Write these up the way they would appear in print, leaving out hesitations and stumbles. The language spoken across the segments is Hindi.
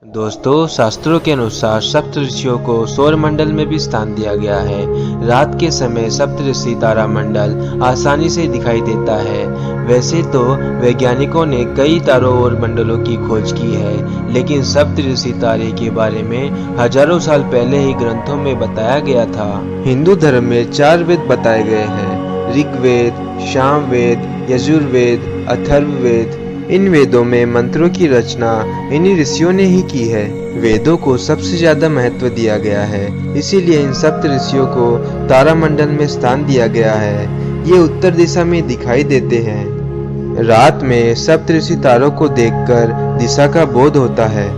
दोस्तों, शास्त्रों के अनुसार सप्त ऋषियों को सौर मंडल में भी स्थान दिया गया है। रात के समय सप्त ऋषि तारा मंडल आसानी से दिखाई देता है। वैसे तो वैज्ञानिकों ने कई तारों और मंडलों की खोज की है, लेकिन सप्त ऋषि तारे के बारे में हजारों साल पहले ही ग्रंथों में बताया गया था। हिंदू धर्म में 4 वेद बताए गए हैं: ऋग्वेद, सामवेद, यजुर्वेद, अथर्ववेद। इन वेदों में मंत्रों की रचना इन्हीं ऋषियों ने ही की है। वेदों को सबसे ज्यादा महत्व दिया गया है, इसीलिए इन सप्त ऋषियों को तारामंडल में स्थान दिया गया है। ये उत्तर दिशा में दिखाई देते हैं। रात में सप्त ऋषि तारों को देखकर दिशा का बोध होता है।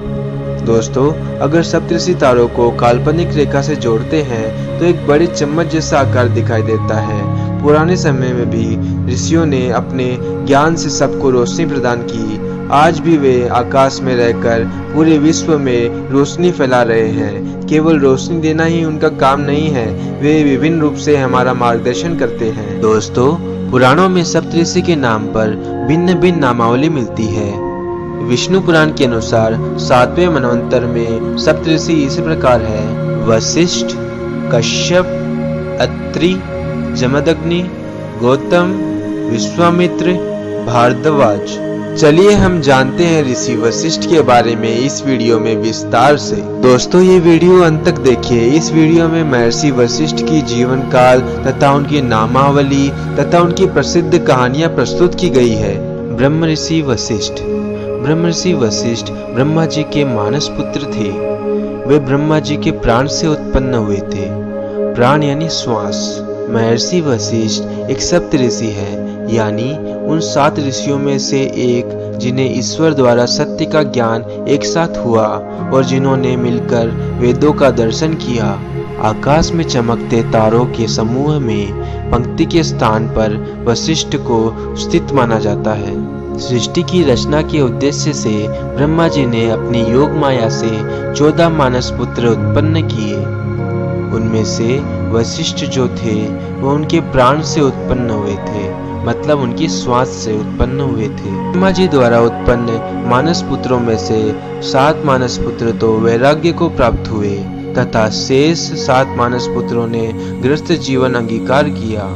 दोस्तों, अगर सप्तऋषि तारों को काल्पनिक रेखा से जोड़ते हैं तो एक बड़ी चम्मच जैसा आकार दिखाई देता है। पुराने समय में भी ऋषियों ने अपने ज्ञान से सबको रोशनी प्रदान की। आज भी वे आकाश में रहकर पूरे विश्व में रोशनी फैला रहे हैं। केवल रोशनी देना ही उनका काम नहीं है, वे विभिन्न रूप से हमारा मार्गदर्शन करते हैं। दोस्तों, पुराणों में सप्तऋषि के नाम पर भिन्न भिन्न नामावली मिलती है। विष्णु पुराण के अनुसार 7वें मनवंतर में सप्तऋषि इस प्रकार है: वशिष्ठ, कश्यप, अत्रि, जमदग्नि, गौतम, विश्वामित्र, भारद्वाज। चलिए हम जानते हैं ऋषि वशिष्ठ के बारे में इस वीडियो में विस्तार से। दोस्तों, ये वीडियो अंत तक देखिए। इस वीडियो में महर्षि वशिष्ठ की जीवन काल तथा उनकी नामावली तथा उनकी प्रसिद्ध कहानियां प्रस्तुत की गई है। ब्रह्म ऋषि वशिष्ठ। ब्रह्म ऋषि वशिष्ठ ब्रह्मा जी के मानस पुत्र थे। वे ब्रह्मा जी के प्राण से उत्पन्न हुए थे। प्राण यानी श्वास। महर्षि वशिष्ठ एक सप्त ऋषि है, यानी उन 7 ऋषियों में से एक जिन्हें ईश्वर द्वारा सत्य का ज्ञान एक साथ हुआ और जिन्होंने मिलकर वेदों का दर्शन किया। आकाश में चमकते तारों के समूह में पंक्ति के स्थान पर वशिष्ठ को स्थित माना जाता है। सृष्टि की रचना के उद्देश्य से ब्रह्मा जी ने अपनी योग माया से 14 मानस पुत्र उत्पन्न किए। उनमें से वशिष्ठ जो थे वो उनके प्राण से उत्पन्न हुए थे, मतलब उनकी श्वास से उत्पन्न हुए थे। ब्रह्मा जी द्वारा उत्पन्न मानस पुत्रों में से 7 मानस पुत्र तो वैराग्य को प्राप्त हुए तथा शेष 7 मानस पुत्रों ने गृहस्थ जीवन अंगीकार किया।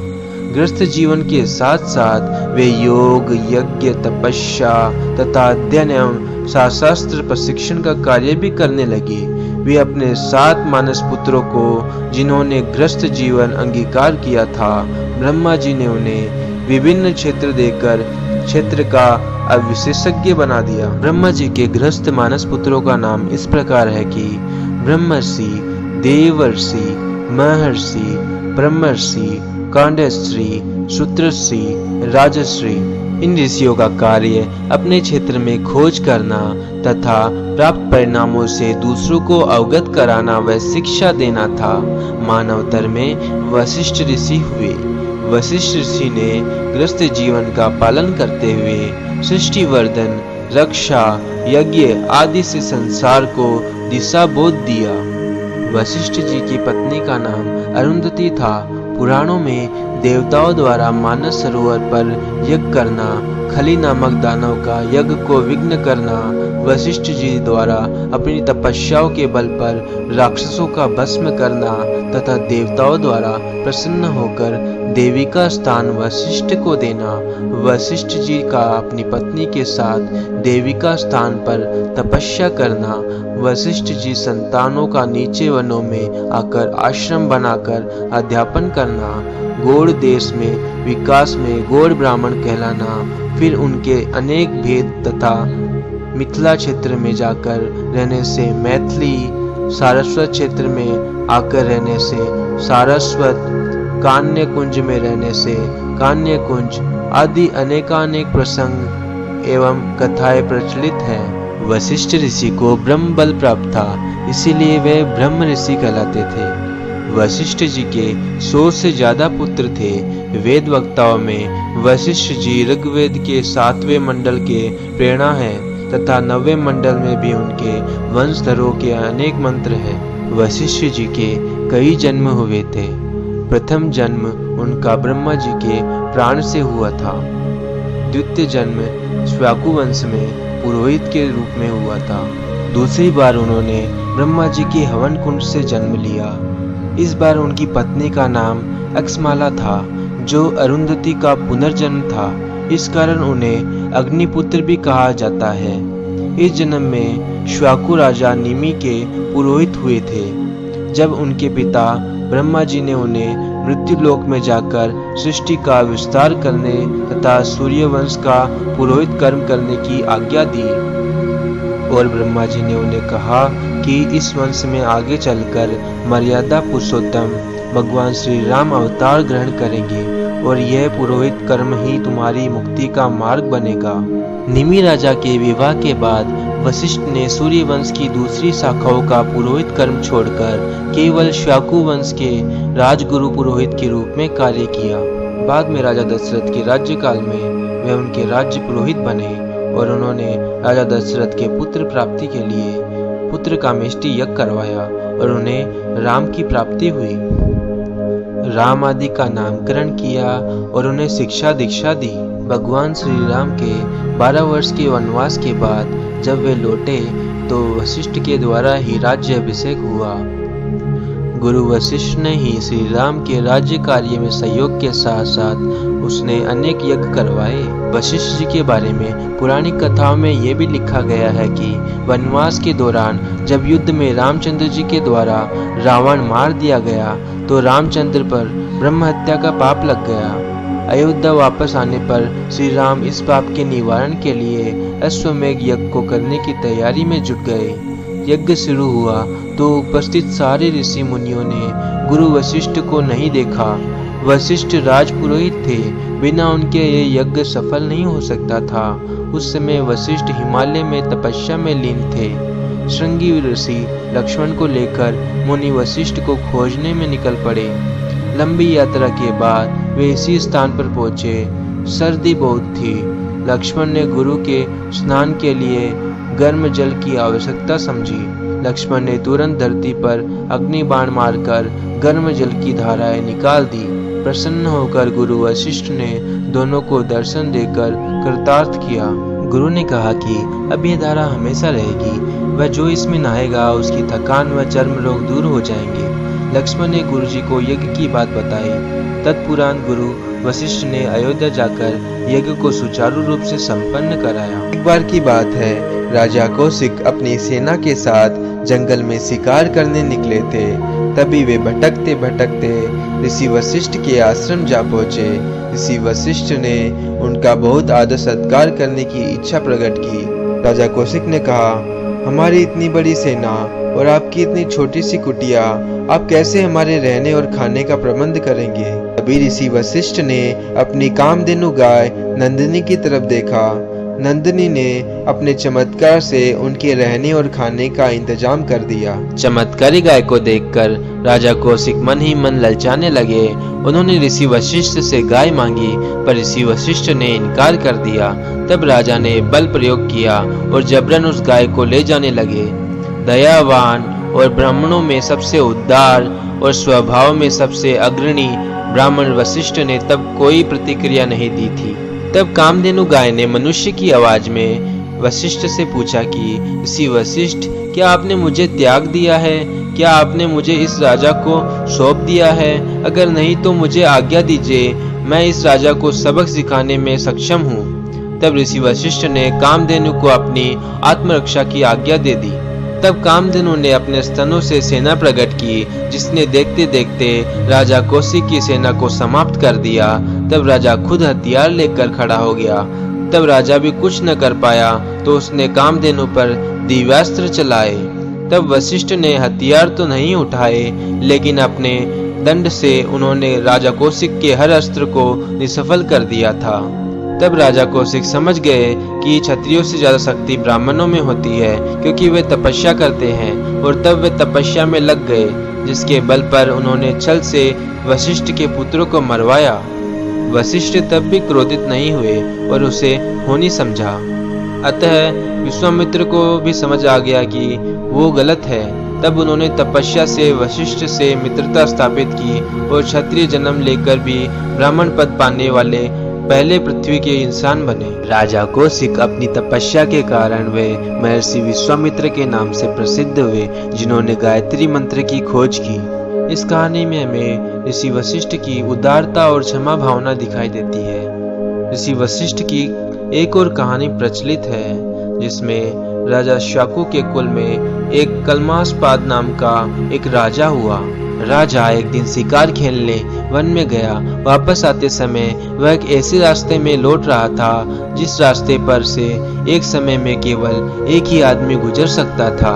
गृहस्थ जीवन के साथ साथ वे योग, यज्ञ, तपस्या तथा अध्ययन एवं शास्त्र प्रशिक्षण का कार्य भी करने लगे। वे अपने 7 मानस पुत्रों को, जिन्होंने गृहस्थ जीवन अंगीकार किया था, ब्रह्मा जी ने उन्हें विभिन्न क्षेत्र देकर क्षेत्र का विशेषज्ञ बना दिया। ब्रह्मा जी के गृहस्थ मानस पुत्रों का नाम इस प्रकार है कि ब्रह्मर्षि, देवर्षि, महर्षि, ब्रह्मर्षि, कांडश्री, सूत्रश्री, राजश्री। इन ऋषियों का कार्य अपने क्षेत्र में खोज करना तथा प्राप्त परिणामों से दूसरों को अवगत कराना व शिक्षा देना था। मानवतर में वशिष्ठ ऋषि हुए। वशिष्ठ ऋषि ने गृहस्थ जीवन का पालन करते हुए सृष्टि वर्धन, रक्षा, यज्ञ आदि से संसार को दिशा बोध दिया। वशिष्ठ जी की पत्नी का नाम अरुंधति था। पुराणों में देवताओं द्वारा मानस सरोवर पर यज्ञ करना, खली नामक दानव का यज्ञ को विघ्न करना, वशिष्ठ जी द्वारा अपनी तपस्याओं के बल पर राक्षसों का भस्म करना तथा देवताओं द्वारा प्रसन्न होकर देवी का स्थान वशिष्ठ को देना। वशिष्ठ जी का अपनी पत्नी के साथ देवी का स्थान पर तपस्या करना। वशिष्ठ जी संतानों का नीचे वनों में आकर आश्रम बनाकर अध्यापन करना। गौड़ देश में विकास में गौड़ ब्राह्मण कहलाना। फिर उनके अनेक भेद तथा मिथिला क्षेत्र में जाकर रहने से मैथिली, सारस्वत क्षेत्र में आकर रहने से सारस्वत, कान्य कुंज में रहने से कान्य कुंज आदि अनेकानेक प्रसंग एवं कथाएं प्रचलित हैं। वशिष्ठ ऋषि को ब्रह्म बल प्राप्त था, इसीलिए वे ब्रह्म ऋषि कहलाते थे। वशिष्ठ जी के 100 से ज्यादा पुत्र थे। वेद वक्ताओं में वशिष्ठ जी ऋग्वेद के 7वें मंडल के प्रेरणा है तथा 9वें मंडल में भी उनके वंशधरों के अनेक मंत्र हैं। वशिष्ठ जी के कई जन्म हुए थे। प्रथम जन्म उनका ब्रह्मा जी के प्राण से हुआ था। द्वितीय जन्म श्वाकु वंश में पुरोहित के रूप में हुआ था। दूसरी बार उन्होंने ब्रह्मा जी के हवन कुंड से जन्म लिया। इस बार उनकी पत्नी का नाम अक्समाला था, जो अरुंधति का पुनर्जन्म था। इस कारण उन्हें अग्निपुत्र भी कहा जाता है। इस जन्म में श्वाकु राजा निमि के पुरोहित हुए थे। जब उनके पिता ब्रह्मा जी ने उन्हें मृत्युलोक में जाकर सृष्टि का विस्तार करने तथा सूर्यवंश का पुरोहित कर्म करने की आज्ञा दी, और ब्रह्मा जी ने उन्हें कहा कि इस वंश में आगे चलकर मर्यादा पुरुषोत्तम भगवान श्री राम अवतार ग्रहण करेंगे और यह पुरोहित कर्म ही तुम्हारी मुक्ति का मार्ग बनेगा। निमि राजा के विवाह के बाद वशिष्ठ ने सूर्यवंश की दूसरी शाखाओं का पुरोहित कर्म छोड़कर केवल श्वाकु वंश के राजगुरु पुरोहित के रूप में कार्य किया। बाद में राजा दशरथ के राज्यकाल में वे उनके राज्य पुरोहित बने और उन्होंने राजा दशरथ के पुत्र प्राप्ति के लिए पुत्र कामेष्टि यज्ञ करवाया और उन्हें राम की प्राप्ति हुई। राम आदि का नामकरण किया और उन्हें शिक्षा दीक्षा दी। भगवान श्री राम के 12 वर्ष के वनवास के बाद जब वे लौटे तो वशिष्ठ के द्वारा ही राज्य अभिषेक हुआ। गुरु वशिष्ठ ने ही श्री राम के राज्य कार्य में सहयोग के साथ साथ उसने अनेक यज्ञ करवाए। वशिष्ठ जी के बारे में पुरानी कथाओं में यह भी लिखा गया है कि वनवास के दौरान जब युद्ध में रामचंद्र जी के द्वारा रावण मार दिया गया तो रामचंद्र पर ब्रह्म हत्या का पाप लग गया। अयोध्या वापस आने पर श्री राम इस पाप के निवारण के लिए अश्वमेघ यज्ञ को करने की तैयारी में जुट गए। यज्ञ शुरू हुआ तो उपस्थित सारे ऋषि मुनियों ने गुरु वशिष्ठ को नहीं देखा। वशिष्ठ राजपुरोहित थे, बिना उनके ये यज्ञ सफल नहीं हो सकता था। उस समय वशिष्ठ हिमालय में तपस्या में लीन थे। श्रृंगी ऋषि लक्ष्मण को लेकर मुनि वशिष्ठ को खोजने में निकल पड़े। लंबी यात्रा के बाद वे इसी स्थान पर पहुंचे। सर्दी बहुत थी। लक्ष्मण ने गुरु के स्नान के लिए गर्म जल की आवश्यकता समझी। लक्ष्मण ने तुरंत धरती पर अग्नि बाण मारकर गर्म जल की धाराएं निकाल दी। प्रसन्न होकर गुरु वशिष्ठ ने दोनों को दर्शन देकर कृतार्थ किया। गुरु ने कहा कि अब यह धारा हमेशा रहेगी, वह जो इसमें नहाएगा उसकी थकान व चर्म रोग दूर हो जाएंगे। लक्ष्मण ने गुरु जी को यज्ञ की बात बताई। तत्पुराण गुरु वशिष्ठ ने अयोध्या जाकर यज्ञ को सुचारू रूप से संपन्न कराया। एक बार की बात है, राजा कौशिक अपनी सेना के साथ जंगल में शिकार करने निकले थे। तभी वे भटकते भटकते ऋषि वशिष्ठ के आश्रम जा पहुंचे। ऋषि वशिष्ठ ने उनका बहुत आदर सत्कार करने की इच्छा प्रकट की। राजा कौशिक ने कहा, हमारी इतनी बड़ी सेना और आपकी इतनी छोटी सी कुटिया, आप कैसे हमारे रहने और खाने का प्रबंध करेंगे? तभी ऋषि वशिष्ठ ने अपनी कामधेनु गाय नंदिनी की तरफ देखा। नंदिनी ने अपने चमत्कार से उनके रहने और खाने का इंतजाम कर दिया। चमत्कारी गाय को देखकर राजा कौशिक मन ही मन ललचाने लगे। उन्होंने ऋषि वशिष्ठ से गाय मांगी, पर ऋषि वशिष्ठ ने इनकार कर दिया। तब राजा ने बल प्रयोग किया और जबरन उस गाय को ले जाने लगे। दयावान और ब्राह्मणों में सबसे उदार और स्वभाव में सबसे अग्रणी ब्राह्मण वशिष्ठ ने तब कोई प्रतिक्रिया नहीं दी थी। तब कामधेनु गाय ने मनुष्य की आवाज में वशिष्ठ से पूछा कि ऋषि वशिष्ठ, क्या आपने मुझे त्याग दिया है? क्या आपने मुझे इस राजा को सौंप दिया है? अगर नहीं तो मुझे आज्ञा दीजिए, मैं इस राजा को सबक सिखाने में सक्षम हूँ। तब ऋषि वशिष्ठ ने कामधेनु को अपनी आत्मरक्षा की आज्ञा दे दी। तब कामधेनु ने अपने स्तनों से सेना प्रकट की, जिसने देखते देखते राजा कौशिक की सेना को समाप्त कर दिया। तब राजा खुद हथियार लेकर खड़ा हो गया। तब राजा भी कुछ न कर पाया तो उसने कामधेनु पर दिव्यास्त्र चलाए। तब वशिष्ठ ने हथियार तो नहीं उठाए, लेकिन अपने दंड से उन्होंने राजा कौशिक के हर अस्त्र को निष्फल कर दिया था। तब राजा कौशिक समझ गए कि क्षत्रियों से ज्यादा शक्ति ब्राह्मणों में होती है, क्योंकि वे तपस्या करते हैं। और तब वे तपस्या में लग गए, जिसके बल पर उन्होंने छल से वशिष्ठ के पुत्रों को मरवाया। वशिष्ठ तब भी क्रोधित नहीं हुए और उसे होनी समझा। अतः विश्वामित्र को भी समझ आ गया कि वो गलत है। तब उन्होंने तपस्या से वशिष्ठ से मित्रता स्थापित की और क्षत्रिय जन्म लेकर भी ब्राह्मण पद पाने वाले पहले पृथ्वी के इंसान बने। राजा कौशिक अपनी तपस्या के कारण वे महर्षि विश्वामित्र के नाम से प्रसिद्ध हुए, जिन्होंने गायत्री मंत्र की खोज की। इस कहानी में हमें ऋषि वशिष्ठ की उदारता और क्षमा भावना दिखाई देती है। ऋषि वशिष्ठ की एक और कहानी प्रचलित है, जिसमें राजा शाकु के कुल में एक कलमासपाद नाम का एक राजा हुआ। राजा एक दिन शिकार खेलने वन में गया। वापस आते समय वह एक ऐसे रास्ते में लौट रहा था जिस रास्ते पर से एक समय में केवल एक ही आदमी गुजर सकता था।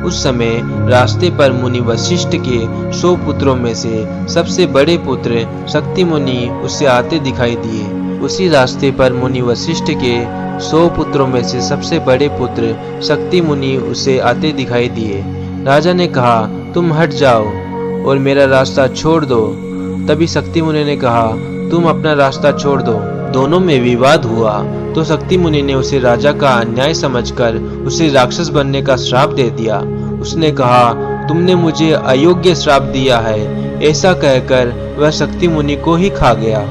उस समय रास्ते पर मुनि वशिष्ठ के 100 पुत्रों में से सबसे बड़े पुत्र शक्ति मुनि उससे आते दिखाई दिए। उसी रास्ते पर मुनि वशिष्ठ के 100 पुत्रों में से सबसे बड़े पुत्र शक्ति मुनि उसे आते दिखाई दिए। राजा ने कहा, तुम हट जाओ और मेरा रास्ता छोड़ दो। तभी शक्ति मुनि ने कहा, तुम अपना रास्ता छोड़ दो। दोनों में विवाद हुआ तो शक्ति मुनि ने उसे राजा का अन्याय समझकर उसे राक्षस बनने का श्राप दे दिया। उसने कहा, तुमने मुझे अयोग्य श्राप दिया है। ऐसा कहकर वह शक्ति मुनि को ही खा गया।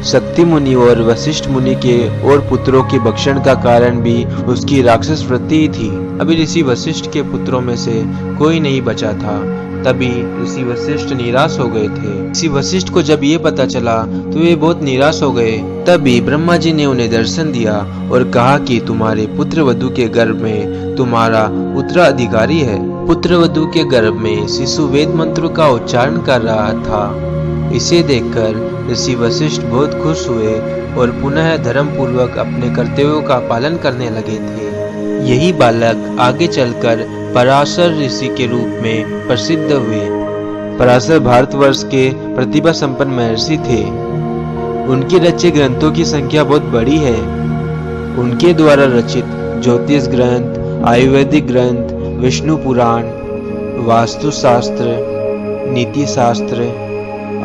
शक्ति मुनि और वशिष्ठ मुनि के और पुत्रों के भक्षण का कारण भी उसकी राक्षस वृत्ति थी। अभी ऋषि वशिष्ठ के पुत्रों में से कोई नहीं बचा था। तभी ऋषि वशिष्ठ निराश हो गए थे। ऋषि वशिष्ठ को जब ये पता चला तो वे बहुत निराश हो गए। तभी ब्रह्मा जी ने उन्हें दर्शन दिया और कहा कि तुम्हारे पुत्र वधु के गर्भ में तुम्हारा उत्तराधिकारी है। पुत्र वधु के गर्भ में शिशु वेद मंत्र का उच्चारण कर रहा था। इसे देखकर ऋषि वशिष्ठ बहुत खुश हुए और पुनः धर्म पूर्वक अपने कर्तव्यों का पालन करने लगे थे। यही बालक आगे चलकर पराशर ऋषि के रूप में प्रसिद्ध हुए। पराशर भारतवर्ष के प्रतिभा संपन्न महर्षि थे। उनके रचे ग्रंथों की संख्या बहुत बड़ी है। उनके द्वारा रचित ज्योतिष ग्रंथ, आयुर्वेदिक ग्रंथ, विष्णु पुराण, वास्तुशास्त्र, नीति शास्त्र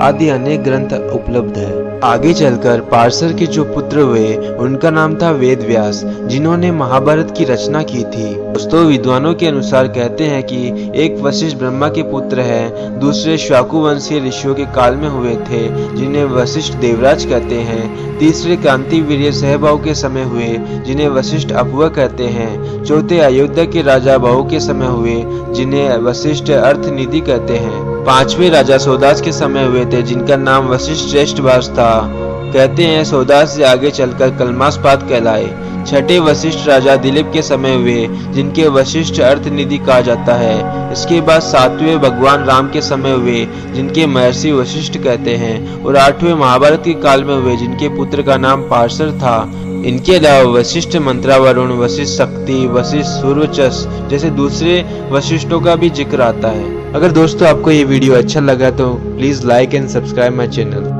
आदि अनेक ग्रंथ उपलब्ध है। आगे चलकर पार्सर के जो पुत्र हुए उनका नाम था वेद व्यास, जिन्होंने महाभारत की रचना की थी। दोस्तों, विद्वानों के अनुसार कहते हैं कि एक वशिष्ठ ब्रह्मा के पुत्र हैं, दूसरे शाकु वंशीय ऋषियों के काल में हुए थे जिन्हें वशिष्ठ देवराज कहते हैं, तीसरे कांतिवीर्य सहभाव के समय हुए जिन्हें वशिष्ठ अपूर्व कहते हैं, चौथे अयोध्या के राजा बहु के समय हुए जिन्हें वशिष्ठ अर्थनिधि कहते हैं, पांचवें राजा सौदास के समय हुए थे जिनका नाम वशिष्ठ श्रेष्ठवास था। कहते हैं सौदास से आगे चलकर कलमासपाद कहलाए। छठे वशिष्ठ राजा दिलीप के समय हुए जिनके वशिष्ठ अर्थनिधि कहा जाता है। इसके बाद सातवें भगवान राम के समय हुए जिनके महर्षि वशिष्ठ कहते हैं और आठवें महाभारत के काल में हुए जिनके पुत्र का नाम पार्सर था। इनके अलावा वशिष्ठ मंत्रावरुण, वशिष्ठ शक्ति, वशिष्ठ सूर्यचस जैसे दूसरे वशिष्ठों का भी जिक्र आता है। अगर दोस्तों आपको ये वीडियो अच्छा लगा तो please like and subscribe my channel.